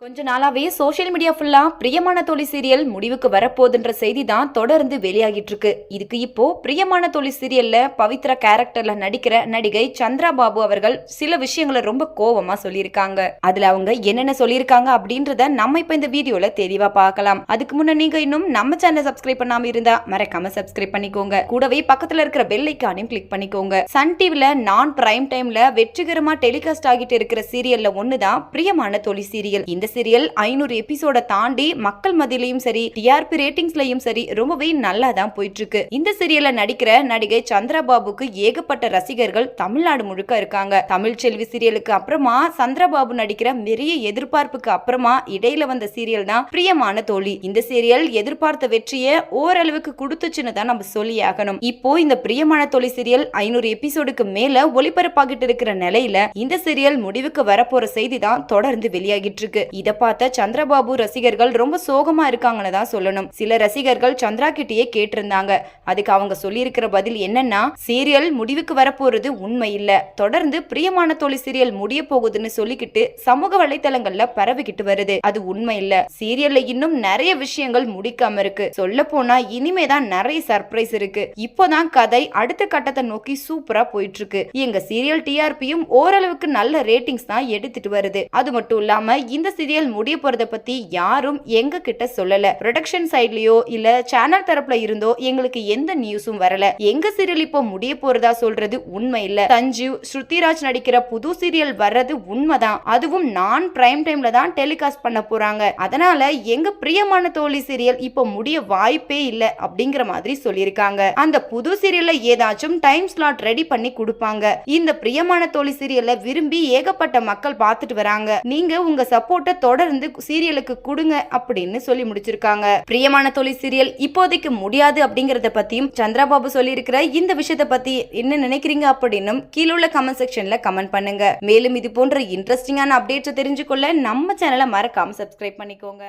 கொஞ்ச நாளாவே social media ஃபுல்லா பிரியமான தோழி சீரியல் முடிவுக்கு வரப்போகுதுன்ற செய்தி தான் தொடர்ந்து வெளியாகிட்டு இருக்கு. இதுக்கு இப்போ பிரியமான தோழி சீரியல்ல பவித்ரா கேரக்டர்ல நடிக்கிற நடிகை சந்திரா பாபு அவர்கள் சில விஷயங்களை ரொம்ப கோவமா சொல்லியிருக்காங்க. அதுல அவங்க என்னென்ன சொல்லியிருக்காங்க அப்படின்றத நம்ம இப்ப இந்த வீடியோல தெளிவா பார்க்கலாம். அதுக்கு முன்ன நீங்க இன்னும் நம்ம சேனலை சப்ஸ்கிரைப் பண்ணாம இருந்தா மறக்காம சப்ஸ்கிரைப் பண்ணிக்கோங்க. கூடவே பக்கத்துல இருக்கிற பெல் ஐகானையும் கிளிக் பண்ணிக்கோங்க. சன் டிவில நான் பிரைம் டைம்ல வெற்றிகரமா டெலிகாஸ்ட் ஆகிட்டு இருக்கிற சீரியல்ல ஒண்ணுதான் பிரியமான தோழி சீரியல். இந்த சீரியல் 500 எபிசோட தாண்டி மக்கள் மத்தியிலையும் சரி டிஆர்பி ரேட்டிங்ஸ்லயும் சரி ரொம்பவே நல்லா தான் போயிட்டு இருக்கு. இந்த சீரியல்ல நடிக்கிற நடிகை சந்திரா பாபுக்கு ஏகப்பட்ட ரசிகர்கள் தமிழ்நாடு முழுக்க இருக்காங்க. தமிழ் செல்வி சீரியலுக்கு அப்புறமா சந்திரா பாபு நடிக்கிற பெரிய எதிர்பார்ப்புக்கு அப்புறமா இடையில வந்த சீரியல் தான் பிரியமான தோழி. இந்த சீரியல் எதிர்பார்த்த வெற்றியை ஓரளவுக்கு கொடுத்துச்சுன்னு தான் நம்ம சொல்லி ஆகணும். இப்போ இந்த பிரியமான தோழி சீரியல் 500 எபிசோடுக்கு மேல ஒளிபரப்பாகிட்டு இருக்கிற நிலையில இந்த சீரியல் முடிவுக்கு வரப்போற செய்தி தான் தொடர்ந்து வெளியாகிட்டு இருக்கு. இத பார்த்த சந்திரபாபு ரசிகர்கள் ரொம்ப சோகமா இருக்காங்கன்னு தான் சொல்லணும். சில ரசிகர்கள் சந்திரா கிட்டயே கேட்டிருந்தாங்க. அதுக்கு அவங்க சொல்லி இருக்கிற பதில் என்னன்னா, சீரியல் முடிவுக்கு வரப்போறது உண்மை இல்ல, தொடர்ந்து பிரியமான தோழி சீரியல் முடிய போகுதுன்னு சொல்லிக்கிட்டு சமூக வலைதளங்கள்ல பரவிக்கிட்டு வருது. அது உண்மை இல்ல. சீரியல்ல இன்னும் நிறைய விஷயங்கள் முடிக்காம இருக்கு. சொல்ல போனா இனிமேதான் நிறைய சர்ப்ரைஸ் இருக்கு. இப்போதான் கதை அடுத்த கட்டத்தை நோக்கி சூப்பரா போயிட்டு இருக்கு. எங்க சீரியல் டிஆர்பியும் ஓரளவுக்கு நல்ல ரேட்டிங்ஸ் தான் எடுத்துட்டு வருது. அது மட்டும் இல்லாம இந்த சீரியல் முடிய போறத பத்தி யாரும் எங்க கிட்ட சொல்லல. ப்ரொடக்ஷன் சைட்லயோ இல்ல சேனல் தரப்புல இருந்தோ எங்களுக்கு எந்த நியூஸும் வரல. எங்க சீரியல் இப்போ முடிய போறதா சொல்றது உண்மை இல்ல. சஞ்சீவ் ஸ்ருதிராஜ் நடிக்கிற புது சீரியல் வர்றது உண்மைதான். அதுவும் நான் பிரைம் டைம்ல தான் டெலிகாஸ்ட் பண்ண போறாங்க. அதனால எங்க பிரியமான தோழி சீரியல் இப்போ முடிய வாய்ப்பே இல்ல அப்படிங்கிற மாதிரி சொல்லியிருக்காங்க. அந்த புது சீரியல்ல ஏதாச்சும் டைம் ஸ்லாட் ரெடி பண்ணி கொடுப்பாங்க. இந்த பிரியமான தோழி சீரியல்ல விரும்பி ஏகப்பட்ட மக்கள் பார்த்துட்டு வராங்க. நீங்க உங்க சப்போர்ட்டை தொடர்ந்து சீரியலுக்கு கொடுங்க அப்படின்னு சொல்லி முடிச்சிருக்காங்க. பிரியமான தோழி சீரியல் இப்போதைக்கு முடியாது அப்படிங்கறத பத்தியும் சந்திரபாபு சொல்லி இருக்கிற இந்த விஷயத்தை பத்தி என்ன நினைக்கிறீங்க அப்படின்னு கீழுள்ள கமெண்ட் செக்ஷன்ல கமெண்ட் பண்ணுங்க. மேலும் இது போன்ற இன்ட்ரெஸ்டிங்கான அப்டேட்ஸ் தெரிஞ்சுக்கொள்ள நம்ம சேனலை மறக்காம சப்ஸ்கிரைப் பண்ணிக்கோங்க.